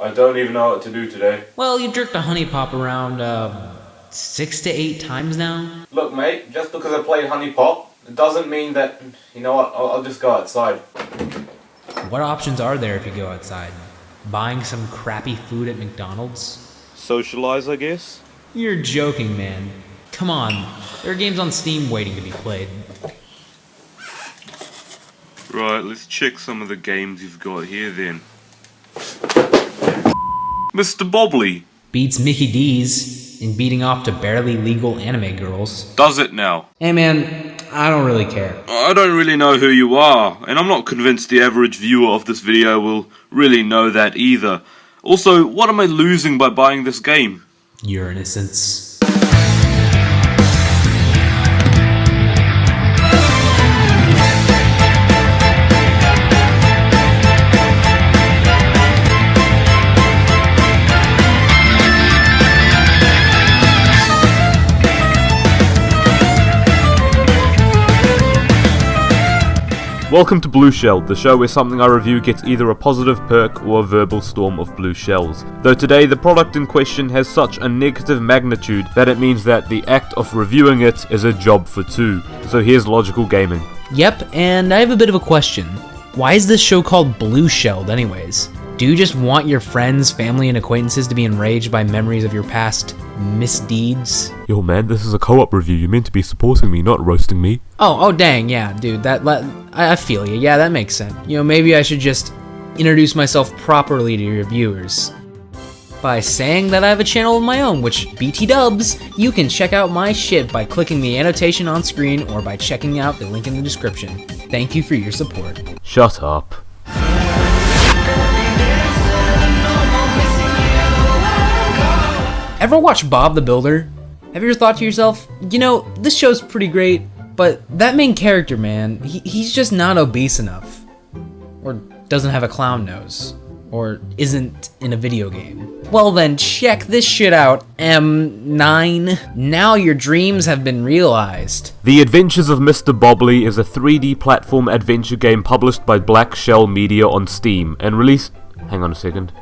I don't even know what to do today. Well, you jerked a honey pop around 6 to 8 times now. Look, mate, just because I played honey pop, it doesn't mean that, you know what, I'll just go outside. What options are there if you go outside? Buying some crappy food at McDonald's? Socialize, I guess? You're joking, man. Come on, there are games on Steam waiting to be played. Right, let's check some of the games you've got here then. Mr. Bobley. Beats Mickey D's in beating off to barely legal anime girls. Does it now? Hey man, I don't really care. I don't really know who you are, and I'm not convinced the average viewer of this video will really know that either. Also, what am I losing by buying this game? Your innocence. Welcome to BLUESHELLED, the show where something I review gets either a positive perk or a verbal storm of blue shells. Though today the product in question has such a negative magnitude that it means that the act of reviewing it is a job for two. So here's logical gaming. Yep, and I have a bit of a question. Why is this show called BLUESHELLED anyways? Do you just want your friends, family, and acquaintances to be enraged by memories of your past misdeeds? Yo man, this is a co-op review. You're meant to be supporting me, not roasting me. Oh dang, yeah, dude, I feel you. Yeah, that makes sense. You know, maybe I should just introduce myself properly to your viewers by saying that I have a channel of my own, which, BT dubs, you can check out my shit by clicking the annotation on screen or by checking out the link in the description. Thank you for your support. Shut up. Ever watch Bob the Builder? Have you ever thought to yourself, you know, this show's pretty great, but that main character, man, he's just not obese enough. Or doesn't have a clown nose. Or isn't in a video game. Well then, check this shit out, M9. Now your dreams have been realized. The Adventures of Mr. Bobley is a 3D platform adventure game published by Black Shell Media on Steam and released... Hang on a second.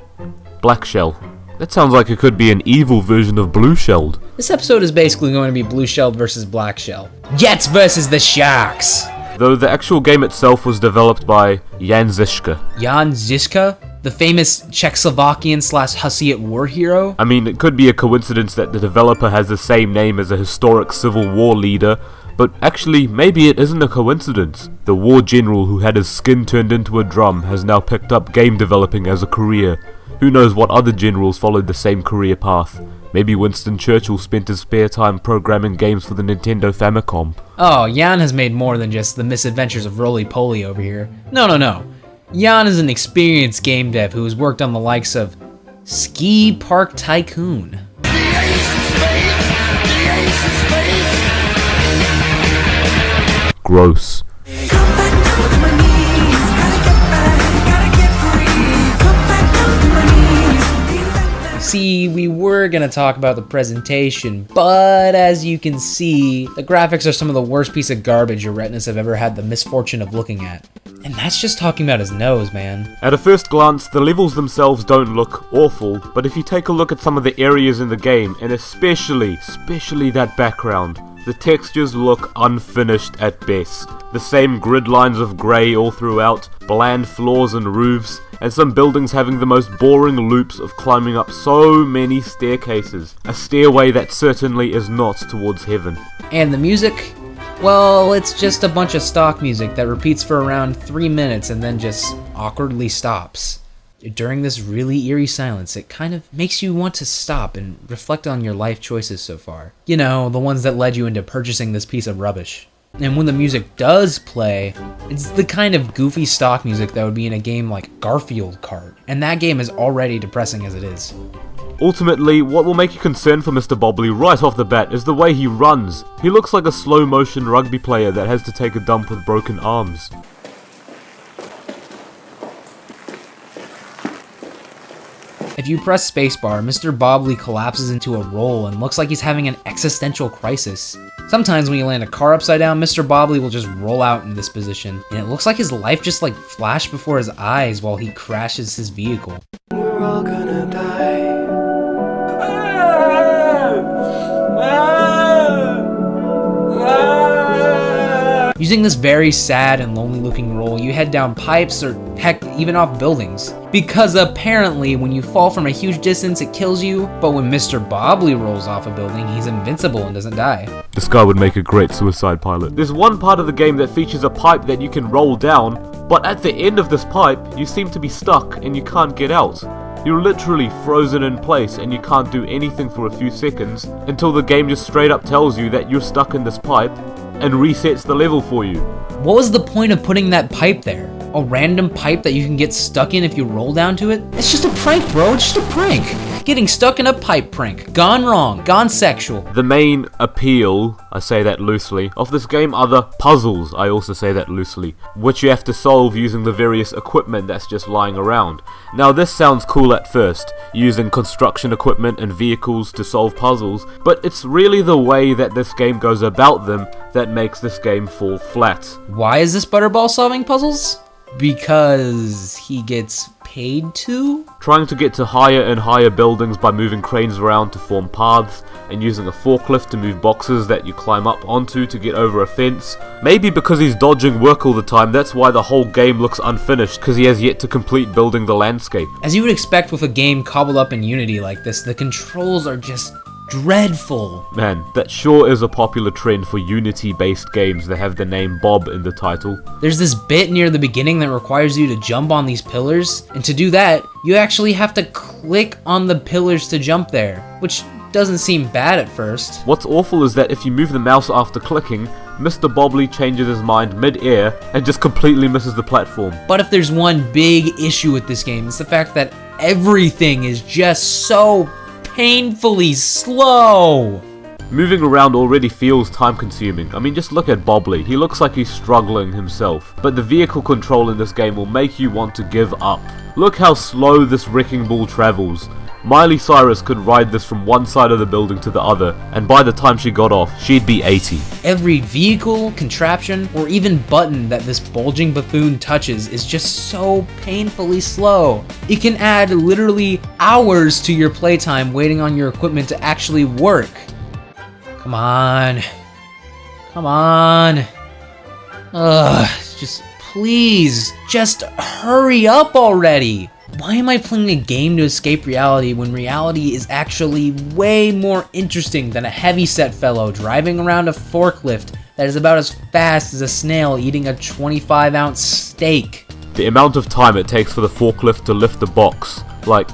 Black Shell. That sounds like it could be an evil version of BLUESHELLED. This episode is basically going to be BLUESHELLED versus Black Shell. Jets versus the Sharks! Though the actual game itself was developed by Jan Žižka. Jan Žižka? The famous Czechoslovakian/Hussite war hero? I mean, it could be a coincidence that the developer has the same name as a historic Civil War leader, but actually, maybe it isn't a coincidence. The war general who had his skin turned into a drum has now picked up game developing as a career. Who knows what other generals followed the same career path? Maybe Winston Churchill spent his spare time programming games for the Nintendo Famicom. Oh, Jan has made more than just the misadventures of Roly-Poly over here. No. Jan is an experienced game dev who has worked on the likes of Ski Park Tycoon. Gross. See, we were gonna talk about the presentation, but as you can see, the graphics are some of the worst piece of garbage your retinas have ever had the misfortune of looking at. And that's just talking about his nose, man. At a first glance, the levels themselves don't look awful, but if you take a look at some of the areas in the game, and especially that background, the textures look unfinished at best. The same grid lines of grey all throughout, bland floors and roofs, and some buildings having the most boring loops of climbing up so many staircases. A stairway that certainly is not towards heaven. And the music? Well, it's just a bunch of stock music that repeats for around 3 minutes and then just awkwardly stops. During this really eerie silence, it kind of makes you want to stop and reflect on your life choices so far. You know, the ones that led you into purchasing this piece of rubbish. And when the music does play, it's the kind of goofy stock music that would be in a game like Garfield Kart. And that game is already depressing as it is. Ultimately, what will make you concerned for Mr. Bobley right off the bat is the way he runs. He looks like a slow-motion rugby player that has to take a dump with broken arms. If you press spacebar, Mr. Bobley collapses into a roll and looks like he's having an existential crisis. Sometimes when you land a car upside down, Mr. Bobley will just roll out in this position, and it looks like his life just flashed before his eyes while he crashes his vehicle. We're all gonna Using this very sad and lonely looking roll, you head down pipes or heck, even off buildings. Because apparently when you fall from a huge distance it kills you, but when Mr. Bobley rolls off a building he's invincible and doesn't die. This guy would make a great suicide pilot. There's one part of the game that features a pipe that you can roll down, but at the end of this pipe you seem to be stuck and you can't get out. You're literally frozen in place and you can't do anything for a few seconds until the game just straight up tells you that you're stuck in this pipe and resets the level for you. What was the point of putting that pipe there? A random pipe that you can get stuck in if you roll down to it? It's just a prank, bro. It's just a prank. Getting stuck in a pipe prank. Gone wrong. Gone sexual. The main appeal, I say that loosely, of this game are the puzzles, I also say that loosely, which you have to solve using the various equipment that's just lying around. Now this sounds cool at first, using construction equipment and vehicles to solve puzzles, but it's really the way that this game goes about them that makes this game fall flat. Why is this Butterball solving puzzles? Because he gets paid to? Trying to get to higher and higher buildings by moving cranes around to form paths, and using a forklift to move boxes that you climb up onto to get over a fence. Maybe because he's dodging work all the time, that's why the whole game looks unfinished, because he has yet to complete building the landscape. As you would expect with a game cobbled up in Unity like this, the controls are just dreadful. Man, that sure is a popular trend for Unity-based games that have the name Bob in the title. There's this bit near the beginning that requires you to jump on these pillars, and to do that, you actually have to click on the pillars to jump there, which doesn't seem bad at first. What's awful is that if you move the mouse after clicking, Mr. Bobley changes his mind mid-air and just completely misses the platform. But if there's one big issue with this game, it's the fact that everything is just so painfully slow. Moving around already feels time consuming. I mean, just look at Bobley. He looks like he's struggling himself. But the vehicle control in this game will make you want to give up. Look how slow this wrecking ball travels. Miley Cyrus could ride this from one side of the building to the other, and by the time she got off, she'd be 80. Every vehicle, contraption, or even button that this bulging buffoon touches is just so painfully slow. It can add literally hours to your playtime waiting on your equipment to actually work. Come on. Come on. Ugh, just please, just hurry up already. Why am I playing a game to escape reality when reality is actually way more interesting than a heavyset fellow driving around a forklift that is about as fast as a snail eating a 25-ounce steak? The amount of time it takes for the forklift to lift the box, like,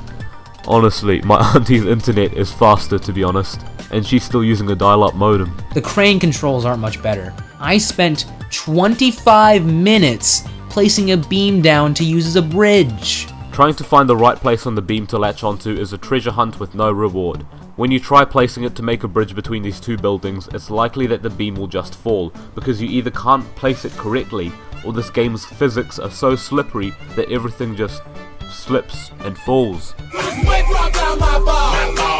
honestly, my auntie's internet is faster, to be honest, and she's still using a dial-up modem. The crane controls aren't much better. I spent 25 minutes placing a beam down to use as a bridge. Trying to find the right place on the beam to latch onto is a treasure hunt with no reward. When you try placing it to make a bridge between these two buildings, it's likely that the beam will just fall, because you either can't place it correctly, or this game's physics are so slippery that everything just slips and falls.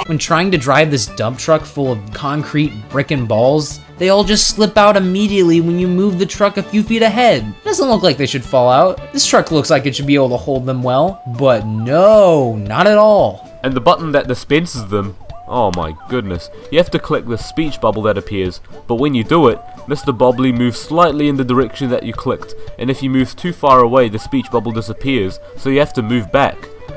When trying to drive this dump truck full of concrete, brick, and balls, they all just slip out immediately when you move the truck a few feet ahead. It doesn't look like they should fall out. This truck looks like it should be able to hold them well, but no, not at all. And the button that dispenses them, oh my goodness, you have to click the speech bubble that appears, but when you do it, Mr. Bobley moves slightly in the direction that you clicked, and if you move too far away, the speech bubble disappears, so you have to move back.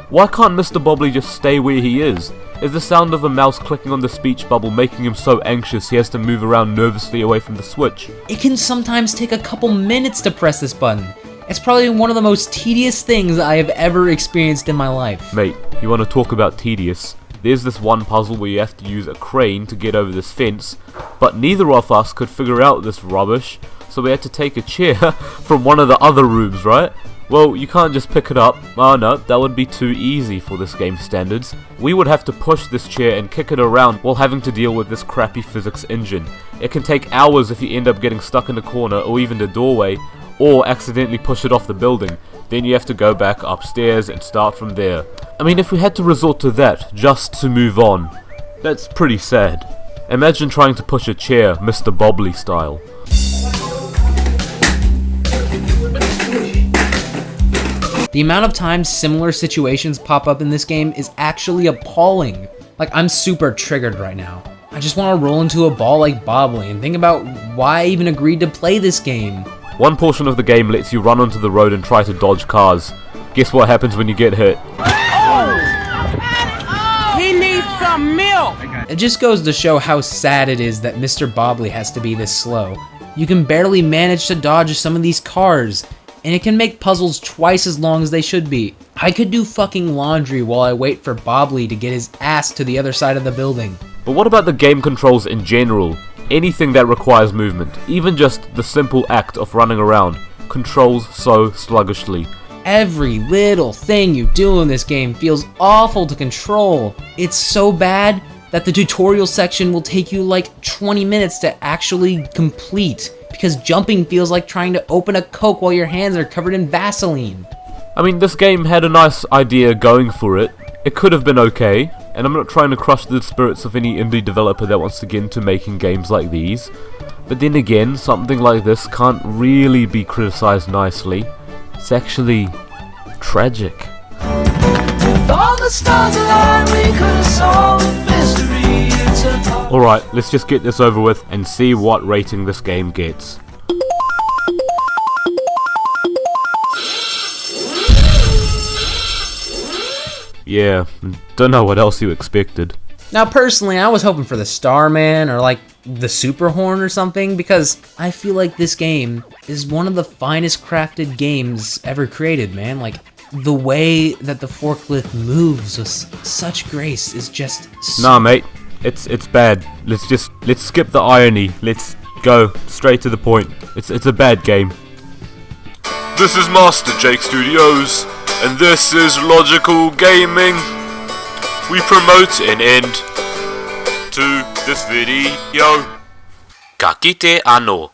Why can't Mr. Bobley just stay where he is? Is the sound of a mouse clicking on the speech bubble making him so anxious he has to move around nervously away from the switch? It can sometimes take a couple minutes to press this button. It's probably one of the most tedious things I have ever experienced in my life. Mate, you want to talk about tedious? There's this one puzzle where you have to use a crane to get over this fence, but neither of us could figure out this rubbish, so we had to take a chair from one of the other rooms, right? Well, you can't just pick it up. Oh no, that would be too easy for this game's standards. We would have to push this chair and kick it around while having to deal with this crappy physics engine. It can take hours if you end up getting stuck in the corner or even the doorway, or accidentally push it off the building. Then you have to go back upstairs and start from there. I mean, if we had to resort to that just to move on, that's pretty sad. Imagine trying to push a chair Mr. Bobley style. The amount of times similar situations pop up in this game is actually appalling. Like, I'm super triggered right now. I I just want to roll into a ball like Bobley and think about why I even agreed to play this game. One portion of the game lets you run onto the road and try to dodge cars. Guess what happens when you get hit? He needs some milk! It just goes to show how sad it is that Mr. Bobley has to be this slow. You can barely manage to dodge some of these cars, and it can make puzzles twice as long as they should be. I could do fucking laundry while I wait for Bobley to get his ass to the other side of the building. But what about the game controls in general? Anything that requires movement, even just the simple act of running around, controls so sluggishly. Every little thing you do in this game feels awful to control. It's so bad that the tutorial section will take you like 20 minutes to actually complete, because jumping feels like trying to open a Coke while your hands are covered in Vaseline. I mean, this game had a nice idea going for it. It could have been okay, and I'm not trying to crush the spirits of any indie developer that wants to get into making games like these. But then again, something like this can't really be criticized nicely. It's actually tragic. Alright, let's just get this over with and see what rating this game gets. Yeah, don't know what else you expected. Now personally, I was hoping for the Starman or like the Super Horn or something, because I feel like this game is one of the finest crafted games ever created, man. Like, the way that the forklift moves with such grace is just so... Nah, mate, it's bad. Let's skip the irony. Let's go straight to the point. It's a bad game. This is MasterJakeStudios, and this is Logical Gaming. We promote an end to this video. Kakite ano.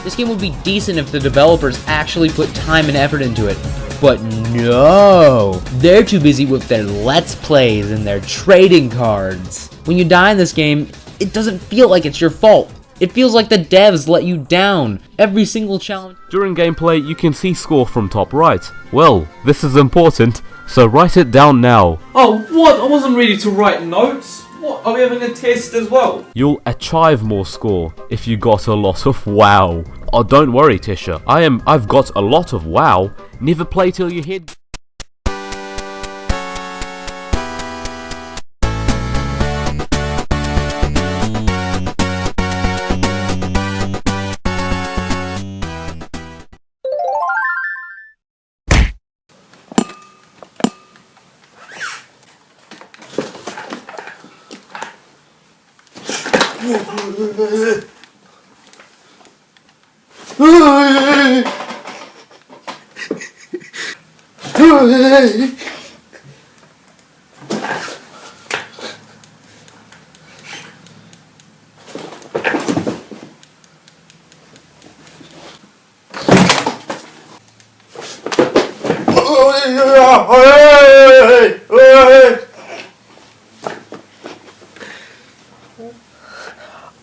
This game would be decent if the developers actually put time and effort into it. But no! They're too busy with their Let's Plays and their trading cards. When you die in this game, it doesn't feel like it's your fault. It feels like the devs let you down. Every single challenge... During gameplay, you can see score from top right. Well, this is important, so write it down now. Oh, what? I wasn't ready to write notes. What? Are we having a test as well? You'll achieve more score if you got a lot of wow. Oh, don't worry, Tisha. I've got a lot of wow. Never play till your head...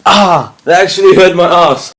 Ah, that actually hurt my ass.